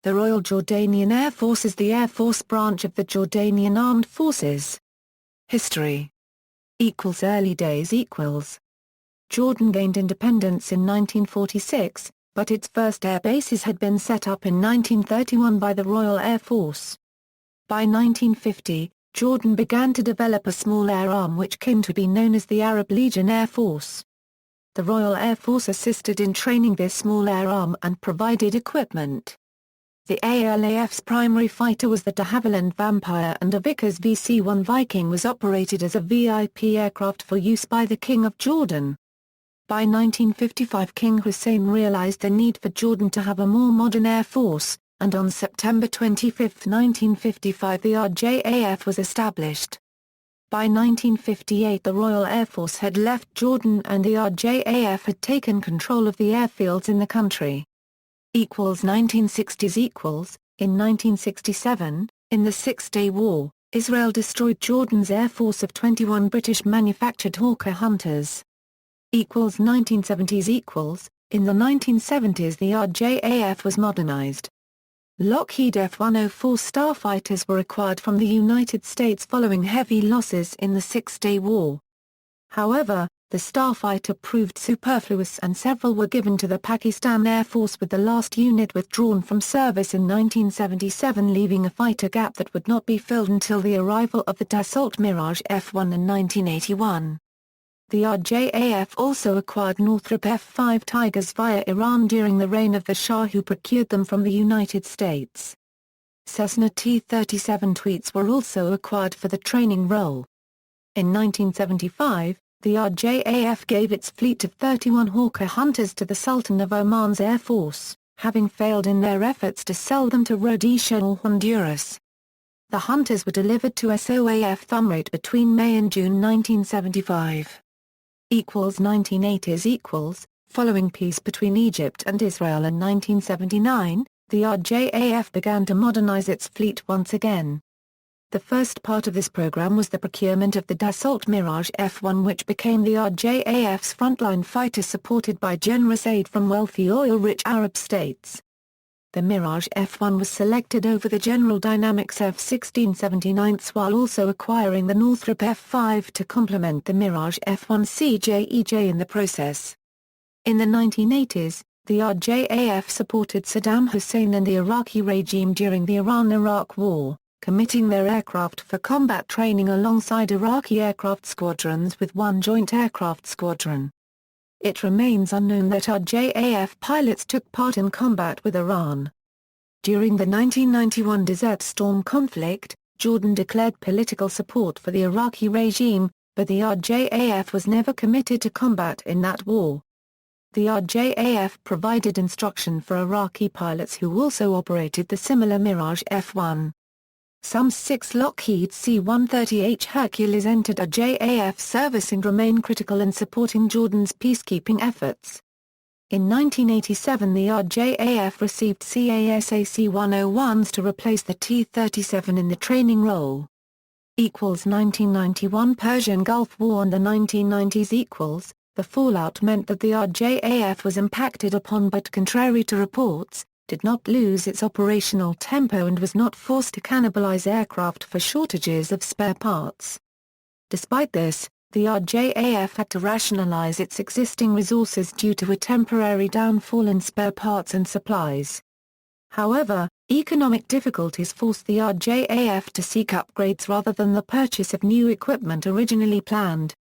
The Royal Jordanian Air Force is the Air Force branch of the Jordanian Armed Forces. History. Early days. Jordan gained independence in 1946, but its first air bases had been set up in 1931 by the Royal Air Force. By 1950, Jordan began to develop a small air arm which came to be known as the Arab Legion Air Force. The Royal Air Force assisted in training this small air arm and provided equipment. The ALAF's primary fighter was the de Havilland Vampire, and a Vickers VC-1 Viking was operated as a VIP aircraft for use by the King of Jordan. By 1955 King Hussein realized the need for Jordan to have a more modern air force, and on September 25, 1955 the RJAF was established. By 1958 the Royal Air Force had left Jordan and the RJAF had taken control of the airfields in the country. 1960s. In 1967, in the Six-Day War, Israel destroyed Jordan's air force of 21 British-manufactured Hawker Hunters. 1970s. In the 1970s the RJAF was modernized. Lockheed F-104 starfighters were acquired from the United States following heavy losses in the Six-Day War. However, the starfighter proved superfluous and several were given to the Pakistan Air Force, with the last unit withdrawn from service in 1977, leaving a fighter gap that would not be filled until the arrival of the Dassault Mirage F-1 in 1981. The RJAF also acquired Northrop F-5 Tigers via Iran during the reign of the Shah, who procured them from the United States. Cessna T-37 Tweets were also acquired for the training role. In 1975, the RJAF gave its fleet of 31 Hawker Hunters to the Sultan of Oman's Air Force, having failed in their efforts to sell them to Rhodesia or Honduras. The Hunters were delivered to SOAF Thumrait between May and June 1975. 1980s. Following peace between Egypt and Israel in 1979, the RJAF began to modernize its fleet once again. The first part of this program was the procurement of the Dassault Mirage F-1, which became the RJAF's frontline fighter, supported by generous aid from wealthy oil-rich Arab states. The Mirage F-1 was selected over the General Dynamics F-1679 while also acquiring the Northrop F-5 to complement the Mirage F-1 CJEJ in the process. In the 1980s, the RJAF supported Saddam Hussein and the Iraqi regime during the Iran-Iraq War, committing their aircraft for combat training alongside Iraqi aircraft squadrons with one joint aircraft squadron. It remains unknown that RJAF pilots took part in combat with Iran. During the 1991 Desert Storm conflict, Jordan declared political support for the Iraqi regime, but the RJAF was never committed to combat in that war. The RJAF provided instruction for Iraqi pilots who also operated the similar Mirage F-1. Some 6 Lockheed C-130H Hercules entered RJAF service and remain critical in supporting Jordan's peacekeeping efforts. In 1987 the RJAF received CASA C-101s to replace the T-37 in the training role. 1991 Persian Gulf War and the 1990s. The fallout meant that the RJAF was impacted upon, but contrary to reports, did not lose its operational tempo and was not forced to cannibalize aircraft for shortages of spare parts. Despite this, the RJAF had to rationalize its existing resources due to a temporary downfall in spare parts and supplies. However, economic difficulties forced the RJAF to seek upgrades rather than the purchase of new equipment originally planned.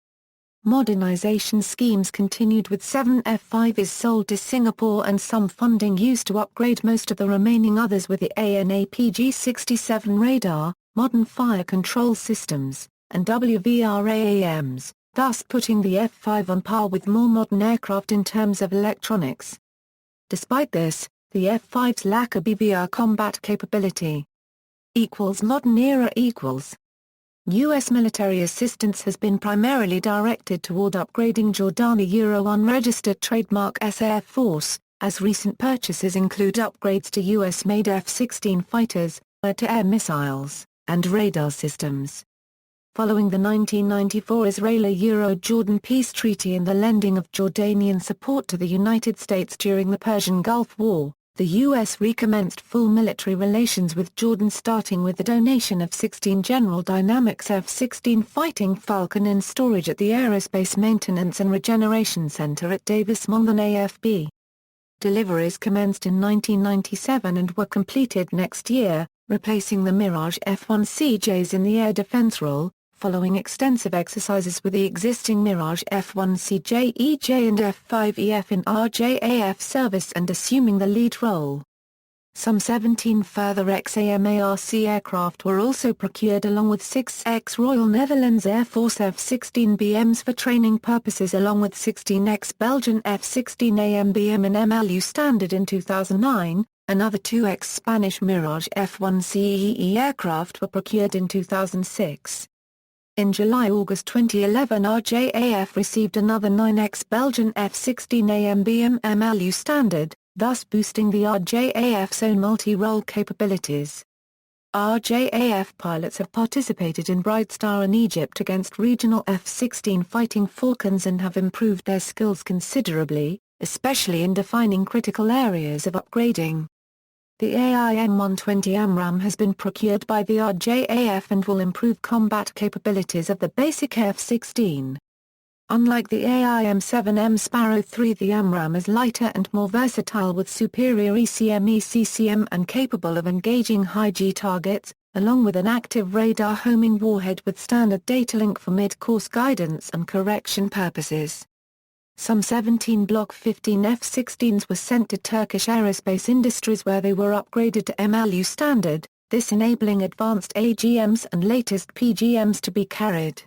Modernization schemes continued, with 7 F-5s sold to Singapore and some funding used to upgrade most of the remaining others with the ANAPG-67 radar, modern fire control systems, and WVRAAMs, thus putting the F-5 on par with more modern aircraft in terms of electronics. Despite this, the F-5s lack a BVR combat capability. Modern era. U.S. military assistance has been primarily directed toward upgrading Jordani Euro unregistered trademark S Air Force, as recent purchases include upgrades to U.S.-made F-16 fighters, air-to-air missiles, and radar systems. Following the 1994 Israeli-Euro-Jordan peace treaty and the lending of Jordanian support to the United States during the Persian Gulf War, the U.S. recommenced full military relations with Jordan, starting with the donation of 16 General Dynamics F-16 Fighting Falcon in storage at the Aerospace Maintenance and Regeneration Center at Davis-Monthan AFB. Deliveries commenced in 1997 and were completed next year, replacing the Mirage F-1CJs in the air defense role, following extensive exercises with the existing Mirage F-1CJ-EJ and F-5EF in RJAF service and assuming the lead role. Some 17 further XAMARC aircraft were also procured along with 6 ex-Royal Netherlands Air Force F-16BMs for training purposes along with 16 ex-Belgian F-16AMBM and MLU standard in 2009. Another 2 ex-Spanish Mirage F-1CEE aircraft were procured in 2006. In July-August 2011 RJAF received another 9 ex-Belgian F-16AMBM MLU standard, thus boosting the RJAF's own multi-role capabilities. RJAF pilots have participated in Bright Star in Egypt against regional F-16 Fighting Falcons and have improved their skills considerably, especially in defining critical areas of upgrading. The AIM-120 AMRAAM has been procured by the RJAF and will improve combat capabilities of the basic F-16. Unlike the AIM-7M Sparrow 3, the AMRAAM is lighter and more versatile with superior ECM and capable of engaging high-G targets, along with an active radar homing warhead with standard data link for mid-course guidance and correction purposes. Some 17 Block 15 F-16s were sent to Turkish aerospace industries where they were upgraded to MLU standard, this enabling advanced AGMs and latest PGMs to be carried.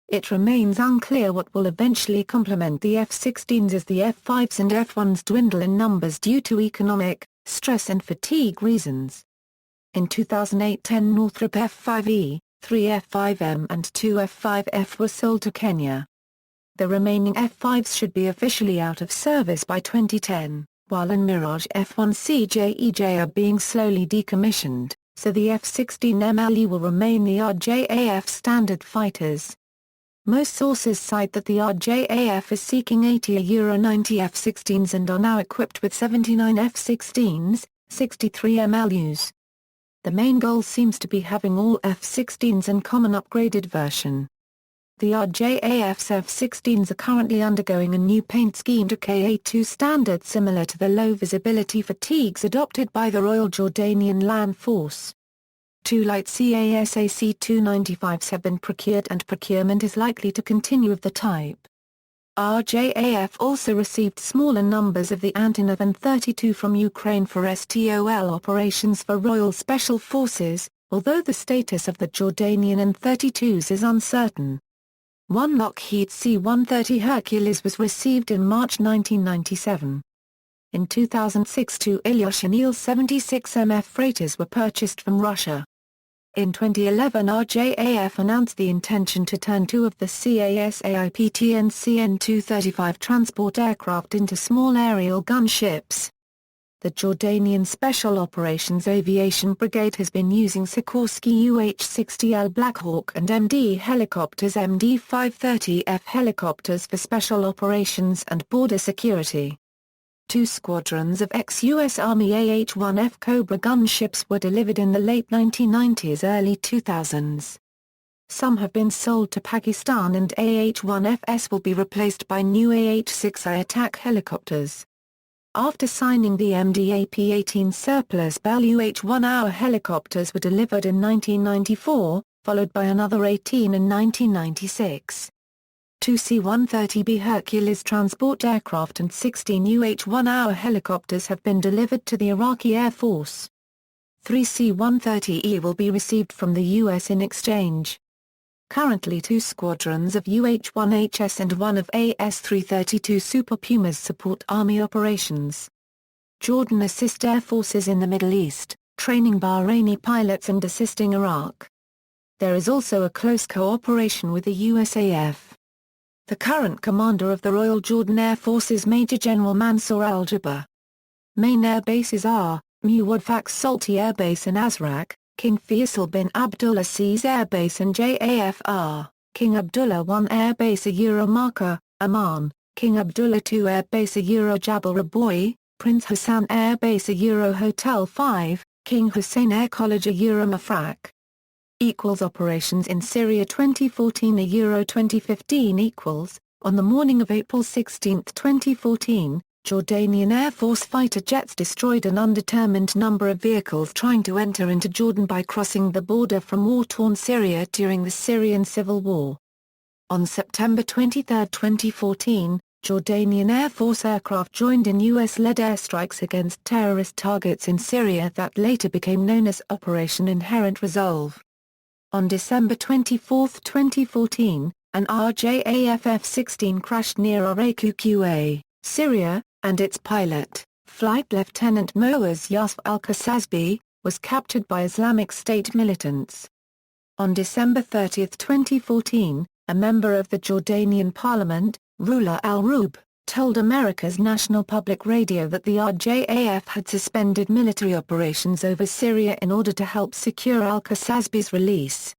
It remains unclear what will eventually complement the F-16s as the F-5s and F-1s dwindle in numbers due to economic, stress and fatigue reasons. In 2008 10 Northrop F-5E, 3 F-5M and 2 F-5F were sold to Kenya. The remaining F-5s should be officially out of service by 2010, while an Mirage F-1CJ-EJ are being slowly decommissioned, so the F-16 MLE will remain the RJAF standard fighters. Most sources cite that the RJAF is seeking 80 90 F-16s and are now equipped with 79 F-16s, 63 MLUs. The main goal seems to be having all F-16s in common upgraded version. The RJAF's F-16s are currently undergoing a new paint scheme to Ka-2 standard similar to the low visibility fatigues adopted by the Royal Jordanian Land Force. 2 light CASAC-295s have been procured and procurement is likely to continue of the type. RJAF also received smaller numbers of the Antonov An-32 from Ukraine for STOL operations for Royal Special Forces, although the status of the Jordanian An-32s is uncertain. One Lockheed C-130 Hercules was received in March 1997. In 2006 2 Ilyushin Il-76MF freighters were purchased from Russia. In 2011 RJAF announced the intention to turn 2 of the CASAIPT and CN-235 transport aircraft into small aerial gunships. The Jordanian Special Operations Aviation Brigade has been using Sikorsky UH-60L Black Hawk and MD helicopters MD-530F helicopters for special operations and border security. 2 squadrons of ex-U.S. Army AH-1F Cobra gunships were delivered in the late 1990s early 2000s. Some have been sold to Pakistan and AH-1Fs will be replaced by new AH-6I attack helicopters. After signing the MDAP-18 surplus Bell UH-1 helicopters were delivered in 1994, followed by another 18 in 1996. 2 C-130B Hercules transport aircraft and 16 UH-1 helicopters have been delivered to the Iraqi Air Force. 3 C-130E will be received from the U.S. in exchange. Currently 2 squadrons of UH-1HS and 1 of AS-332 Super Pumas support Army operations. Jordan assists air forces in the Middle East, training Bahraini pilots and assisting Iraq. There is also a close cooperation with the USAF. The current commander of the Royal Jordan Air Force is Major General Mansour Al-Jabbar. Main air bases are, Muwad Faks Salti Air Base in Azraq, King Faisal bin Abdullah Aziz Air Base and JAFR, King Abdullah I Air Base Marka, Amman, King Abdullah II Air Base Jabal Raboui, Prince Hassan Air Base Hotel 5, King Hussein Air College Mafraq. Operations in Syria 2014 2015 On the morning of April 16, 2014, Jordanian Air Force fighter jets destroyed an undetermined number of vehicles trying to enter into Jordan by crossing the border from war-torn Syria during the Syrian civil war. On September 23, 2014, Jordanian Air Force aircraft joined in U.S.-led airstrikes against terrorist targets in Syria that later became known as Operation Inherent Resolve. On December 24, 2014, an RJAF F-16 crashed near Attribution, Syria, and its pilot, Flight Lieutenant Moaz Yusuf al-Qasasbi, was captured by Islamic State militants. On December 30, 2014, a member of the Jordanian parliament, Rula al-Rub, told America's National Public Radio that the RJAF had suspended military operations over Syria in order to help secure al-Qasasbi's release.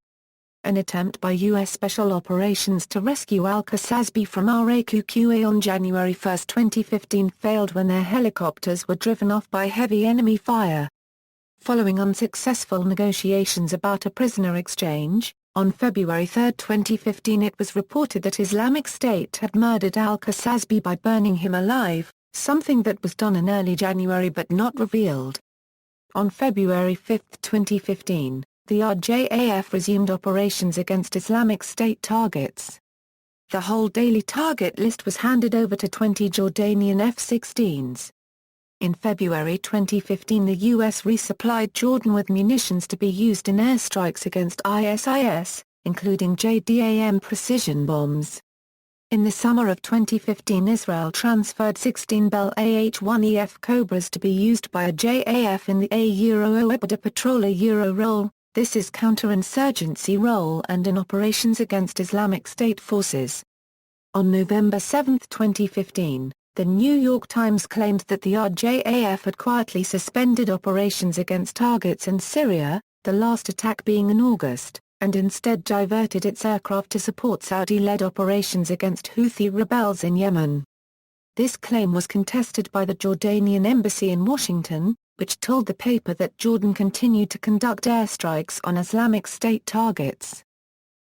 An attempt by U.S. Special Operations to rescue al-Qasasbi from Attribution on January 1, 2015 failed when their helicopters were driven off by heavy enemy fire. Following unsuccessful negotiations about a prisoner exchange, on February 3, 2015 it was reported that Islamic State had murdered al-Qasasbi by burning him alive, something that was done in early January but not revealed. On February 5, 2015, the RJAF resumed operations against Islamic State targets. The whole daily target list was handed over to 20 Jordanian F-16s. In February 2015 the U.S. resupplied Jordan with munitions to be used in airstrikes against ISIS, including JDAM precision bombs. In the summer of 2015 Israel transferred 16 Bell AH-1EF Cobras to be used by a JAF in the A-Oebda Patrol role. This is counterinsurgency role and in operations against Islamic State forces. On November 7, 2015, The New York Times claimed that the RJAF had quietly suspended operations against targets in Syria, the last attack being in August, and instead diverted its aircraft to support Saudi-led operations against Houthi rebels in Yemen. This claim was contested by the Jordanian embassy in Washington, which told the paper that Jordan continued to conduct airstrikes on Islamic State targets.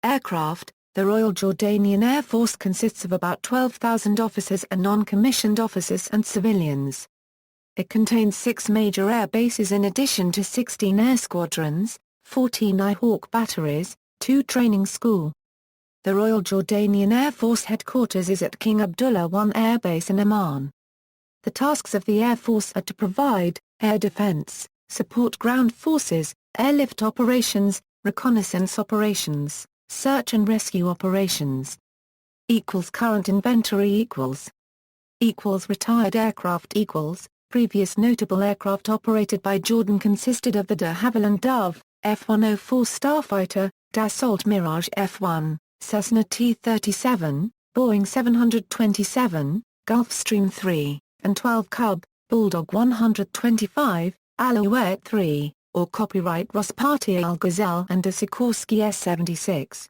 Aircraft. The Royal Jordanian Air Force consists of about 12,000 officers and non-commissioned officers and civilians. It contains 6 major air bases in addition to 16 air squadrons, 14 Hawk batteries, 2 training school. The Royal Jordanian Air Force headquarters is at King Abdullah I Air Base in Amman. The tasks of the Air Force are to provide air defense, support ground forces, airlift operations, reconnaissance operations, search and rescue operations. Current inventory retired aircraft previous notable aircraft operated by Jordan consisted of the de Havilland Dove, F-104 Starfighter, Dassault Mirage F-1, Cessna T-37, Boeing 727, Gulfstream 3, and 12 Cub, Bulldog 125, Alouette 3, or copyright Rospati Al-Ghazal and a Sikorsky S-76.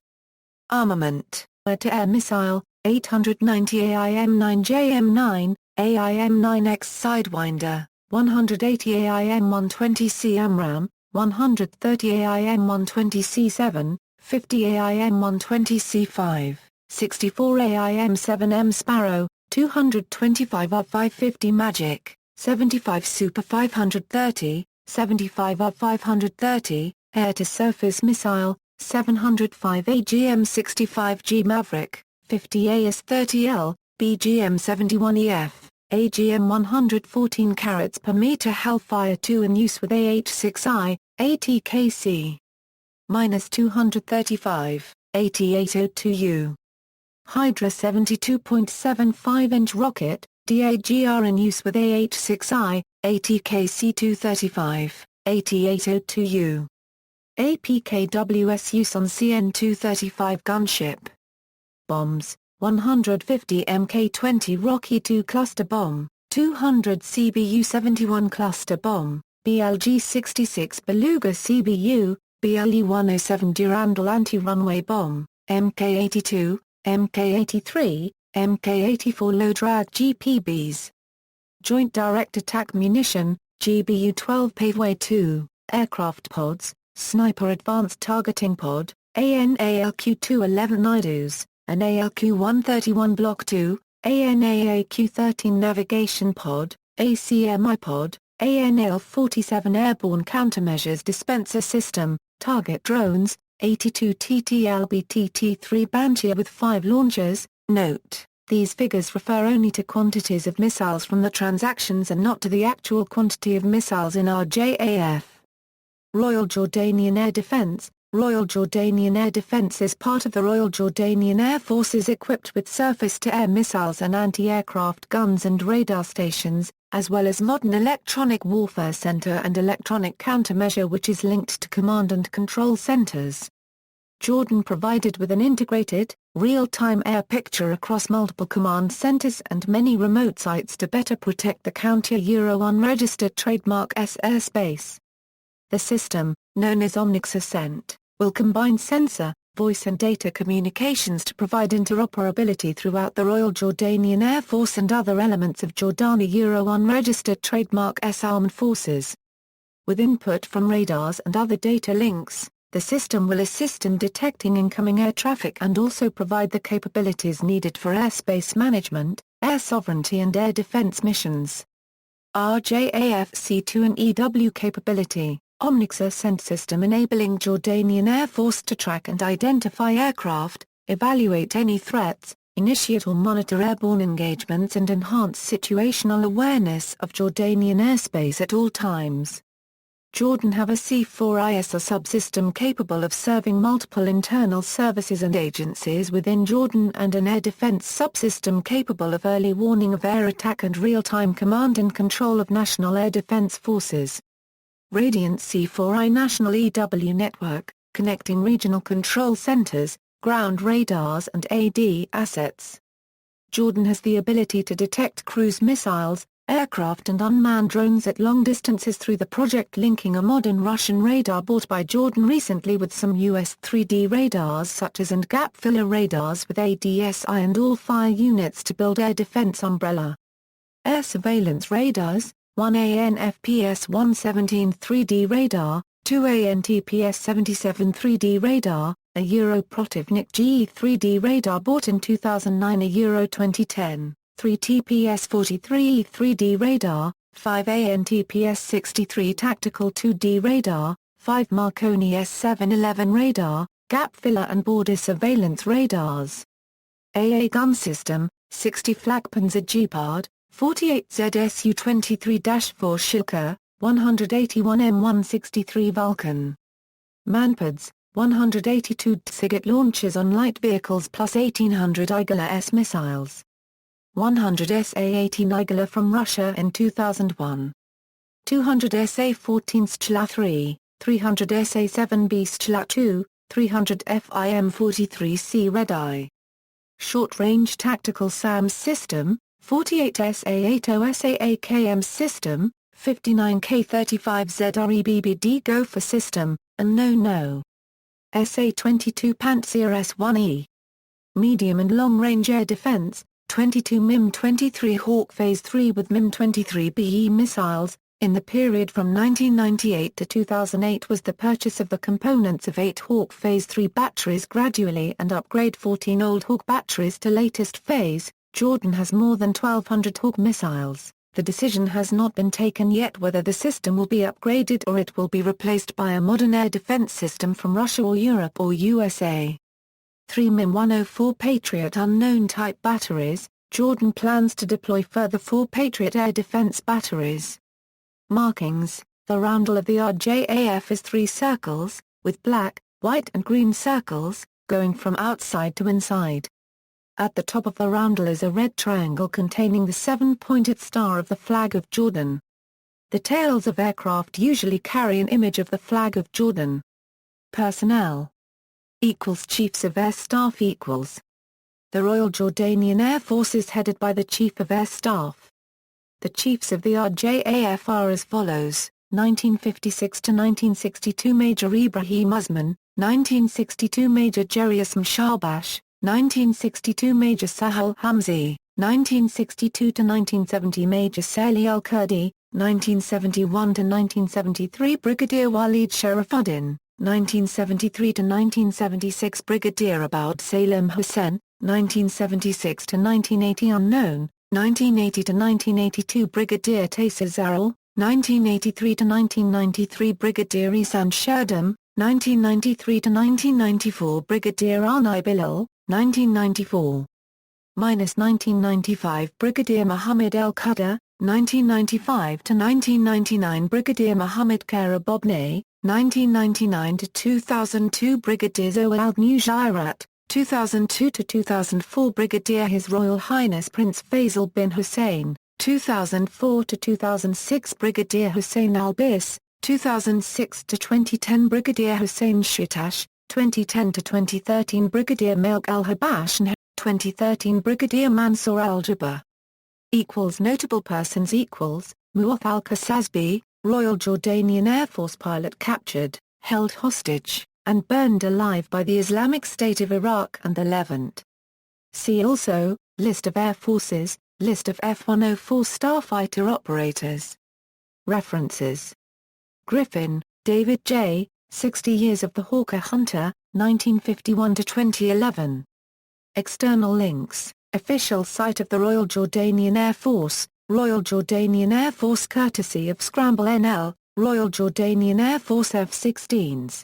Armament, air-to-air missile, 890 AIM-9JM9, AIM-9X Sidewinder, 180 AIM-120C AMRAAM, 130 AIM-120C7, 50 AIM-120C5, 64 AIM-7M Sparrow, 225 UP-550 Magic, 75 Super 530, 75 UP-530, air-to-surface missile, 705 AGM-65G Maverick, 50 AS-30L, BGM-71EF, AGM-114 carats per meter Hellfire 2 in use with AH-6I, ATKC. -235, 8802U. Hydra 72.75-inch rocket, DAGR in use with AH-6I, ATKC-235, 8802U. APKWS use on CN-235 gunship. Bombs, 150 Mk-20 Rocky 2 cluster bomb, 200 CBU-71 cluster bomb, BLG-66 Beluga CBU, BLE-107 Durandal anti-runway bomb, Mk-82, Mk-83, Mk-84 low-drag GPBs. Joint Direct Attack Munition, GBU-12 Paveway 2, Aircraft Pods, Sniper Advanced Targeting Pod, ANALQ-211 IDUs, an ALQ-131 Block 2, ANAAQ-13 Navigation Pod, ACMI Pod, ANAL-47 Airborne Countermeasures Dispenser System, Target Drones, 82 TTLB-TT-3 Banshee with 5 launchers. Note: these figures refer only to quantities of missiles from the transactions and not to the actual quantity of missiles in RJAF. Royal Jordanian Air Defense. Royal Jordanian Air Defense is part of the Royal Jordanian Air Forces equipped with surface-to-air missiles and anti-aircraft guns and radar stations, as well as modern electronic warfare center and electronic countermeasure which is linked to command and control centers. Jordan provided with an integrated, real-time air picture across multiple command centers and many remote sites to better protect the counter-unregistered trademark S airspace. The system, known as Omnix Ascent, will combine sensor, voice and data communications to provide interoperability throughout the Royal Jordanian Air Force and other elements of Jordani unregistered trademark S Armed Forces. With input from radars and other data links, the system will assist in detecting incoming air traffic and also provide the capabilities needed for airspace management, air sovereignty and air defense missions. RJAF C2 and EW capability. Omnix Ascent system enabling Jordanian Air Force to track and identify aircraft, evaluate any threats, initiate or monitor airborne engagements and enhance situational awareness of Jordanian airspace at all times. Jordan have a C4ISR subsystem capable of serving multiple internal services and agencies within Jordan and an air defense subsystem capable of early warning of air attack and real-time command and control of national air defense forces. Radiant C4I National EW Network, connecting regional control centers, ground radars and AD assets. Jordan has the ability to detect cruise missiles, aircraft and unmanned drones at long distances through the project linking a modern Russian radar bought by Jordan recently with some US 3D radars such as and gap filler radars with ADSI and all-fire units to build air defense umbrella. Air surveillance radars, 1 ANFPS 117 3D radar, 2 ANTPS 77 3D radar, a Euro Protivnik GE 3D radar bought in 2009, a Euro 2010, 3 TPS 43 3D radar, 5 ANTPS 63 tactical 2D radar, 5 Marconi S711 radar, gap filler and border surveillance radars. AA gun system, 60 Flakpanzer Gepard, 48 ZSU-23-4 Shilka, 181 M163 Vulcan. Manpads, 182 Tsigat launchers on light vehicles plus 1800 Igla-S missiles. 100 SA-18 Igla from Russia in 2001. 200 SA-14 Stchla-3, 300 SA-7B Stchla-2, 300 FIM-43C Red-Eye. Short-range tactical SAMS system, 48 SA-80 SA-AKM system, 59 K-35 ZREBBD Gopher system, and no. SA-22 Pantsir S-1E. Medium and long-range air defense, 22 MIM-23 Hawk Phase 3 with MIM-23BE missiles. In the period from 1998 to 2008 was the purchase of the components of 8 Hawk Phase 3 batteries gradually and upgrade 14 old Hawk batteries to latest phase. Jordan has more than 1,200 Hawk missiles. The decision has not been taken yet whether the system will be upgraded or it will be replaced by a modern air defense system from Russia or Europe or USA. 3 MIM-104 Patriot unknown type batteries. Jordan plans to deploy further 4 Patriot air defense batteries. Markings. The roundel of the RJAF is 3 circles, with black, white and green circles, going from outside to inside. At the top of the roundel is a red triangle containing the 7-pointed star of the flag of Jordan. The tails of aircraft usually carry an image of the flag of Jordan. Personnel = Chiefs of Air Staff = The Royal Jordanian Air Force is headed by the Chief of Air Staff. The chiefs of the RJAF are as follows: 1956 to 1962 Major Ibrahim Usman, 1962 Major Jerius Mshabash, 1962 Major Sahal Hamzi, 1962-1970 Major Salih Al-Kurdi, 1971-1973 Brigadier Walid Sharafuddin, 1973-1976 Brigadier About Salem Hussein, 1976-1980 Unknown, 1980-1982 Brigadier Taser Zaral, 1983-1993 Brigadier Isan Sherdam, 1993-1994 Brigadier Arnai Bilal, 1994-1995 Brigadier Mohammed El-Qadr, 1995-1999 Brigadier Mohammed Karabobneh, 1999-2002 Brigadier Zoa Al-Nujairat, 2002-2004 Brigadier His Royal Highness Prince Faisal bin Hussein, 2004-2006 Brigadier Hussein Al-Bis, 2006-2010 Brigadier Hussein Shitash, 2010-2013 Brigadier Melk Al-Habash and 2013 Brigadier Mansour Al-Jabbar. Notable persons Muath Al-Kasasbi, Royal Jordanian Air Force pilot captured, held hostage, and burned alive by the Islamic State of Iraq and the Levant. See also, List of Air Forces, List of F-104 starfighter operators. References. Griffin, David J., 60 Years of the Hawker Hunter, 1951-2011. External links, official site of the Royal Jordanian Air Force, Royal Jordanian Air Force courtesy of Scramble NL, Royal Jordanian Air Force F-16s.